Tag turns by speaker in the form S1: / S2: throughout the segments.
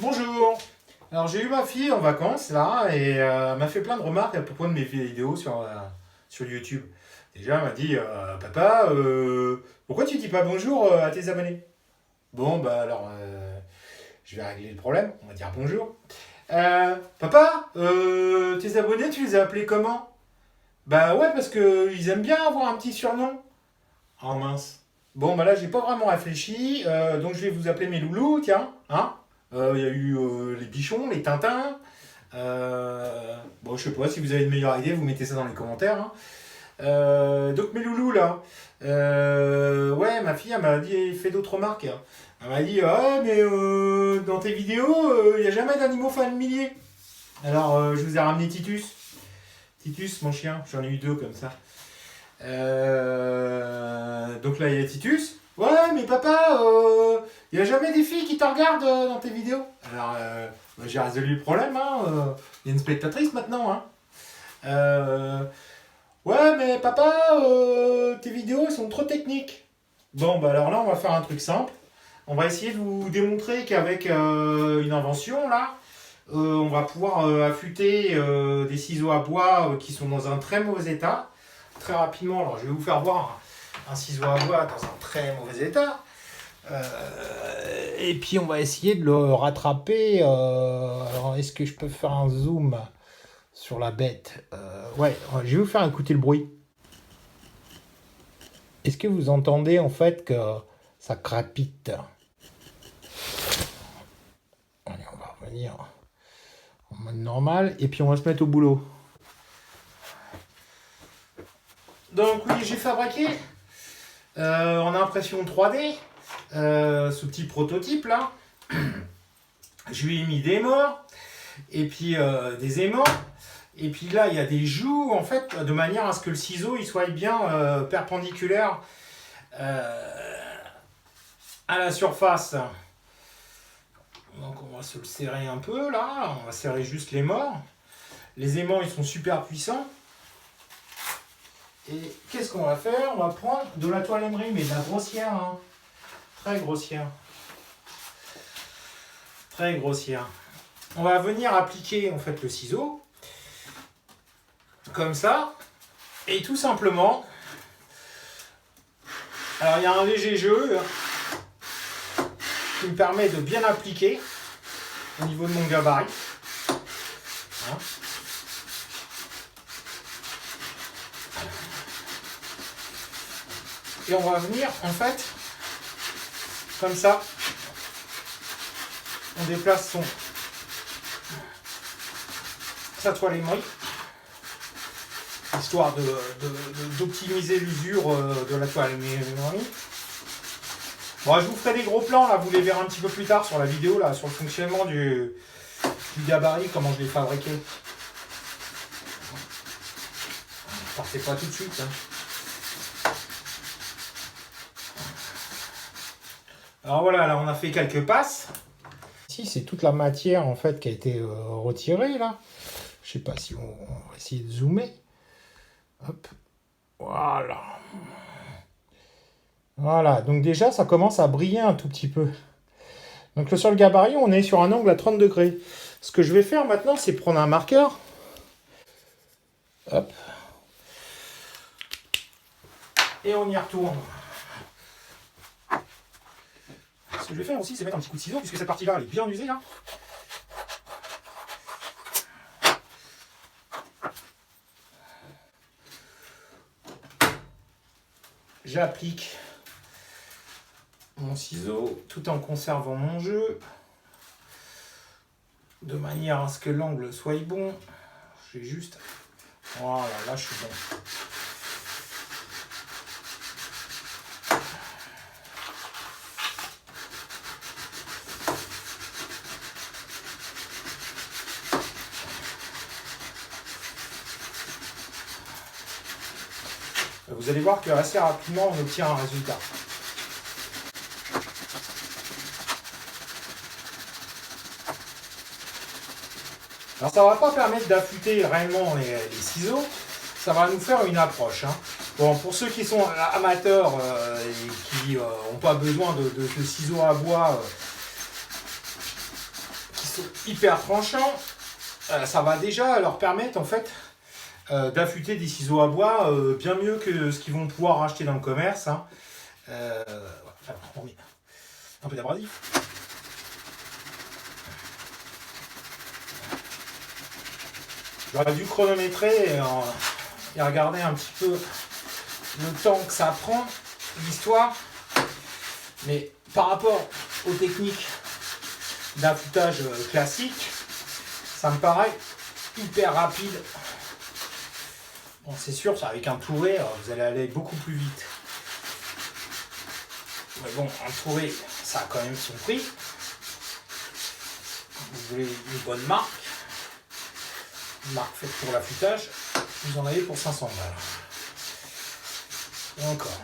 S1: Bonjour. Alors j'ai eu ma fille en vacances là et elle m'a fait plein de remarques à propos de mes vidéos sur YouTube. Déjà elle m'a dit papa, pourquoi tu dis pas bonjour à tes abonnés? Bon bah alors je vais régler le problème, on va dire bonjour. Papa, tes abonnés tu les as appelés comment? Bah ouais parce que ils aiment bien avoir un petit surnom. Oh mince. Bon bah là j'ai pas vraiment réfléchi, donc je vais vous appeler mes loulous, tiens, hein? Il y a eu les bichons, les tintins. Bon, je sais pas si vous avez une meilleure idée, vous mettez ça dans les commentaires, hein. Donc mes loulous là, ouais, ma fille elle m'a dit, fait d'autres remarques, hein. Elle m'a dit, ah mais dans tes vidéos, il n'y a jamais d'animaux familiers. Alors je vous ai ramené Titus. Titus, mon chien, j'en ai eu deux comme ça. Donc là il y a Titus. Ouais, mais papa, il n'y a jamais des filles qui te regardent dans tes vidéos. Alors, bah, j'ai résolu le problème, hein. Il y a une spectatrice maintenant, hein. Ouais, mais papa, tes vidéos elles sont trop techniques. Bon, bah alors là, on va faire un truc simple. On va essayer de vous démontrer qu'avec une invention, là, on va pouvoir affûter des ciseaux à bois qui sont dans un très mauvais état. Très rapidement, alors je vais vous faire voir un ciseau à bois dans un très mauvais état. Et puis on va essayer de le rattraper. Alors est-ce que je peux faire un zoom sur la bête? Ouais, je vais vous faire écouter le bruit. Est-ce que vous entendez en fait que ça crapite? Allez, on va revenir en mode normal et puis on va se mettre au boulot. Donc oui, j'ai fabriqué en impression 3D ce petit prototype là. Je lui ai mis des morts et puis des aimants. Et puis là, il y a des joues en fait de manière à ce que le ciseau il soit bien perpendiculaire à la surface. Donc on va se le serrer un peu là. On va serrer juste les morts. Les aimants ils sont super puissants. Et qu'est-ce qu'on va faire? On va prendre de la toile émerie, mais de la grossière, hein. Très grossière. Très grossière. On va venir appliquer en fait le ciseau, comme ça, et tout simplement, alors il y a un léger jeu qui me permet de bien appliquer au niveau de mon gabarit. Hein. Et on va venir, en fait, comme ça, on déplace sa toile émerie, histoire d'optimiser l'usure de la toile émerie. Bon, je vous ferai des gros plans, là, vous les verrez un petit peu plus tard sur la vidéo, là, sur le fonctionnement du gabarit, comment je l'ai fabriqué. Partez pas tout de suite, hein. Alors voilà, là on a fait quelques passes. Ici c'est toute la matière en fait qui a été retirée là. Je sais pas si on va essayer de zoomer. Hop, voilà. Voilà, donc déjà ça commence à briller un tout petit peu. Donc sur le gabarit on est sur un angle à 30 degrés. Ce que je vais faire maintenant c'est prendre un marqueur. Hop. Et on y retourne. Ce que je vais faire aussi, c'est mettre un petit coup de ciseau, puisque cette partie-là, elle est bien usée, là. J'applique mon ciseau, tout en conservant mon jeu, de manière à ce que l'angle soit bon. J'ai juste... Voilà, là, je suis bon. Vous allez voir que assez rapidement on obtient un résultat. Alors ça ne va pas permettre d'affûter réellement les ciseaux, ça va nous faire une approche, hein. Bon, pour ceux qui sont amateurs et qui n'ont pas besoin de ciseaux à bois qui pinceau hyper tranchant, ça va déjà leur permettre en fait d'affûter des ciseaux à bois bien mieux que ce qu'ils vont pouvoir acheter dans le commerce. Hein. On met un peu d'abrasif. J'aurais dû chronométrer et regarder un petit peu le temps que ça prend, l'histoire. Mais par rapport aux techniques d'affûtage classique, ça me paraît hyper rapide. Bon, c'est sûr, avec un Touré, vous allez aller beaucoup plus vite. Mais bon, un Touré, ça a quand même son prix. Vous voulez une bonne marque, faite pour l'affûtage, vous en avez pour 500 balles. Et encore,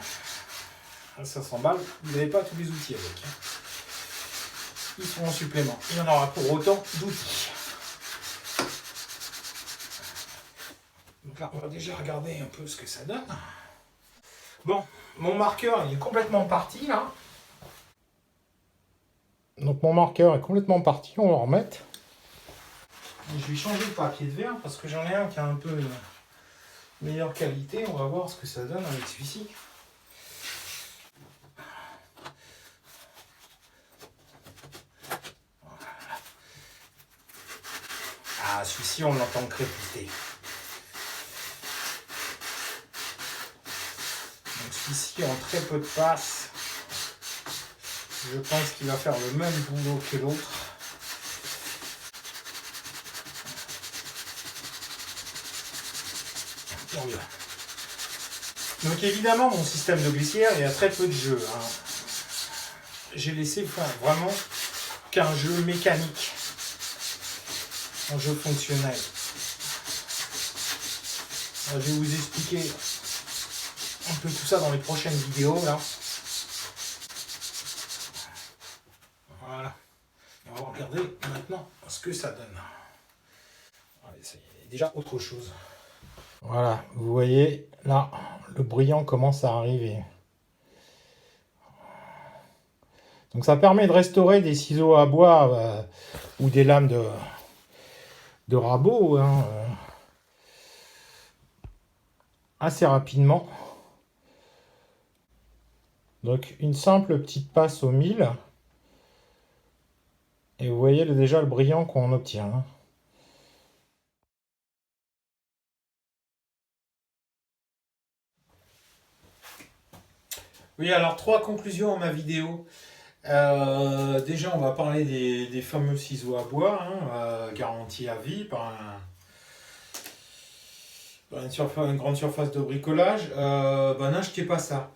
S1: à 500 balles, vous n'avez pas tous les outils avec. Ils sont en supplément. Il y en aura pour autant d'outils. Donc là, on va déjà regarder un peu ce que ça donne. Bon, mon marqueur, il est complètement parti, là. Donc mon marqueur est complètement parti, on va le remettre. Et je vais changer le papier de verre, parce que j'en ai un qui a un peu meilleure qualité. On va voir ce que ça donne avec celui-ci. Ah, celui-ci, on l'entend crépiter. Donc celui-ci, en très peu de passes, je pense qu'il va faire le même boulot que l'autre. Tant mieux. Donc évidemment, mon système de glissière, il y a très peu de jeu. Hein. J'ai laissé vraiment qu'un jeu mécanique. Un jeu fonctionnel. Alors, je vais vous expliquer un peu tout ça dans les prochaines vidéos là. Voilà. On va regarder maintenant ce que ça donne. C'est déjà autre chose. Voilà, vous voyez là, le brillant commence à arriver. Donc ça permet de restaurer des ciseaux à bois ou des lames de rabot hein, assez rapidement. Donc une simple petite passe au mille. Et vous voyez déjà le brillant qu'on obtient. Hein. Oui, alors 3 conclusions à ma vidéo. Déjà, on va parler des fameux ciseaux à bois, hein, garantis à vie par une grande surface de bricolage. N'achetez pas ça.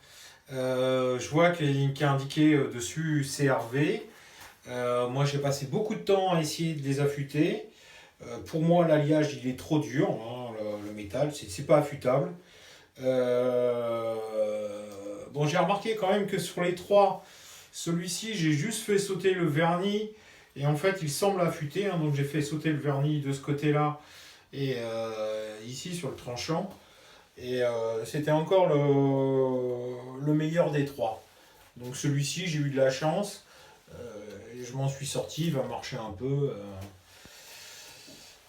S1: Je vois qu'il y a indiqué dessus CRV. Moi, j'ai passé beaucoup de temps à essayer de les affûter. Pour moi, l'alliage, il est trop dur, hein, le métal, c'est pas affûtable. Bon, j'ai remarqué quand même que sur les 3, celui-ci, j'ai juste fait sauter le vernis. Et en fait, il semble affûté. Hein, donc, j'ai fait sauter le vernis de ce côté-là. Et ici, sur le tranchant. Et c'était encore le meilleur des 3. Donc, celui-ci, j'ai eu de la chance. Et je m'en suis sorti. Il va marcher un peu.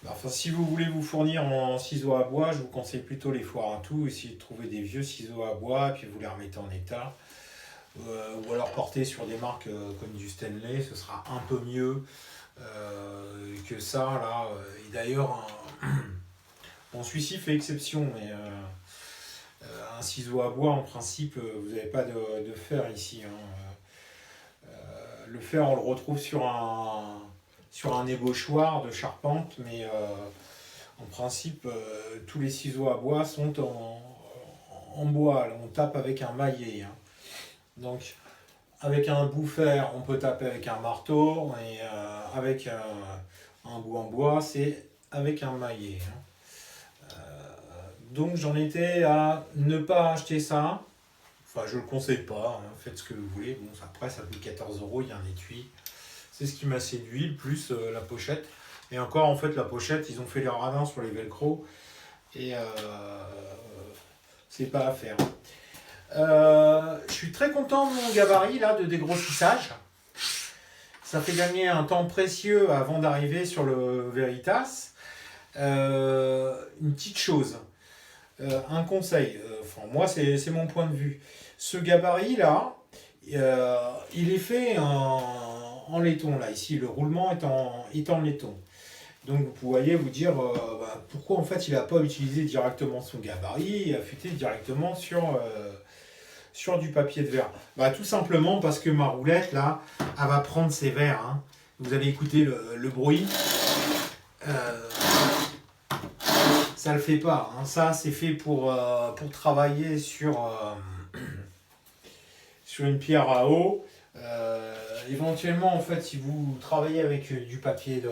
S1: Enfin, si vous voulez vous fournir en ciseaux à bois, je vous conseille plutôt les foires à tout. Essayez de trouver des vieux ciseaux à bois, puis vous les remettez en état. Ou alors porter sur des marques comme du Stanley, ce sera un peu mieux que ça. Là. Et d'ailleurs, bon, celui-ci fait exception, mais un ciseau à bois, en principe, vous n'avez pas de fer ici. Hein. Le fer, on le retrouve sur un ébauchoir de charpente, mais en principe, tous les ciseaux à bois sont en bois. Là, on tape avec un maillet. Hein. Donc, avec un bout fer, on peut taper avec un marteau, et avec un bout en bois, c'est avec un maillet. Hein. Donc, j'en étais à ne pas acheter ça. Enfin, je ne le conseille pas. Hein. Faites ce que vous voulez. Bon, après, ça coûte 14 €. Il y a un étui. C'est ce qui m'a séduit, plus la pochette. Et encore, en fait, la pochette, ils ont fait les radins sur les velcro. Et c'est pas à faire. Je suis très content de mon gabarit là, de dégrossissage. ça fait gagner un temps précieux avant d'arriver sur le Veritas. Une petite chose, un conseil, enfin moi c'est mon point de vue. Ce gabarit-là, il est fait en laiton, là, ici, le roulement est en laiton. Donc vous voyez vous dire pourquoi en fait il n'a pas utilisé directement son gabarit et affûté directement sur du papier de verre. Bah, tout simplement parce que ma roulette là, elle va prendre ses verres. Hein. Vous allez écouter le bruit. Euh, ça le fait pas. Hein. Ça c'est fait pour travailler sur une pierre à eau. Éventuellement en fait si vous travaillez avec du papier de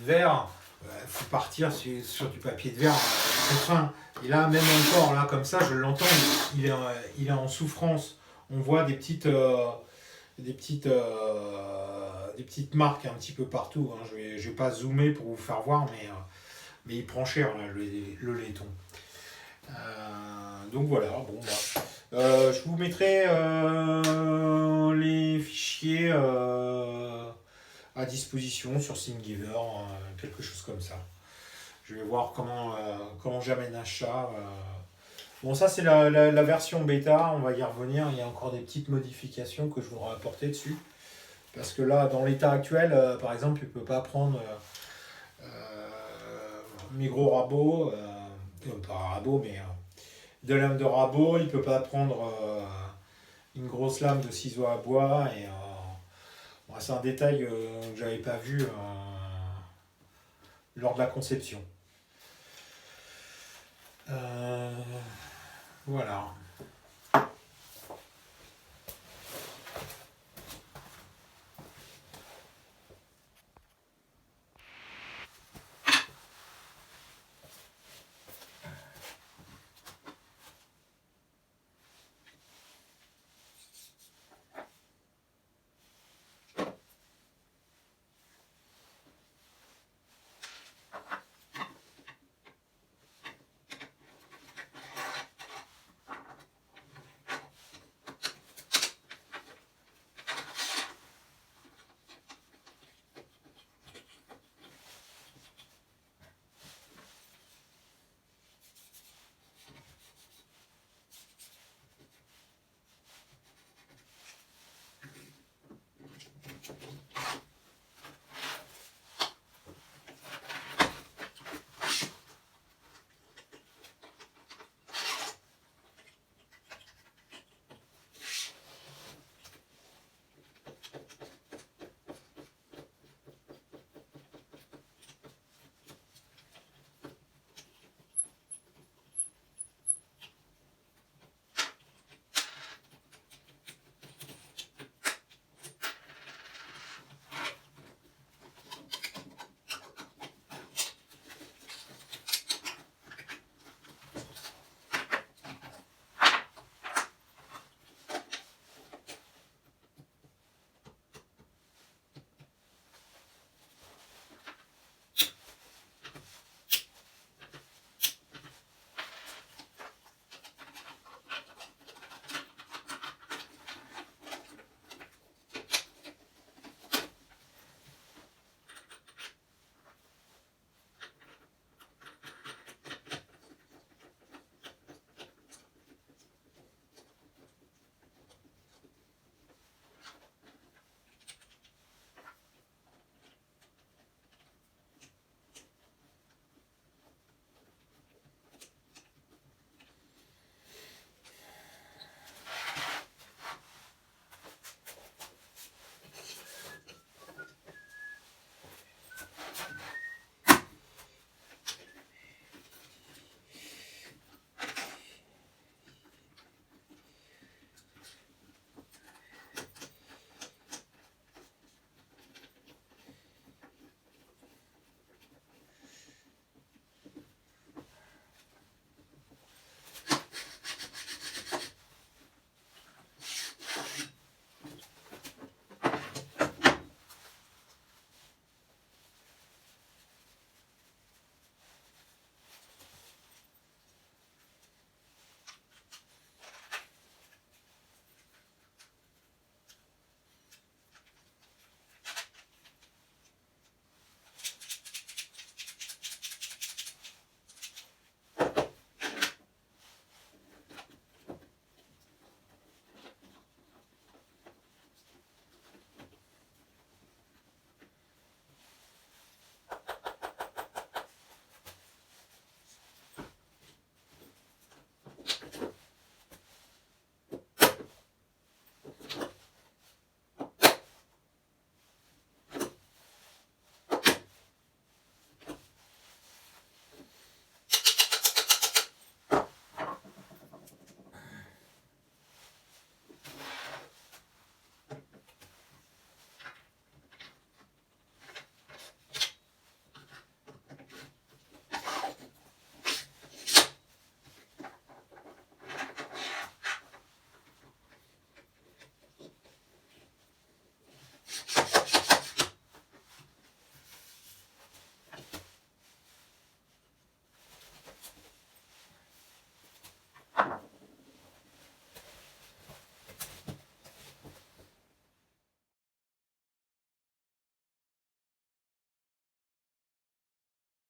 S1: verre, il faut partir sur du papier de verre très fin. Et là, même encore, là, comme ça, je l'entends, il est en souffrance. On voit des petites marques un petit peu partout. Hein. Je vais pas zoomer pour vous faire voir, mais il prend cher, là, le laiton. Donc voilà, bon, bah. Je vous mettrai les fichiers à disposition sur Thingiver, quelque chose comme ça. Je vais voir comment j'amène un chat. Bon, ça c'est la version bêta, on va y revenir. Il y a encore des petites modifications que je voudrais apporter dessus. Parce que là, dans l'état actuel, par exemple, il ne peut pas prendre mes gros rabots, pas un rabot, mais de lame de rabot. Il ne peut pas prendre une grosse lame de ciseaux à bois. Et bon, c'est un détail que j'avais pas vu lors de la conception. Voilà.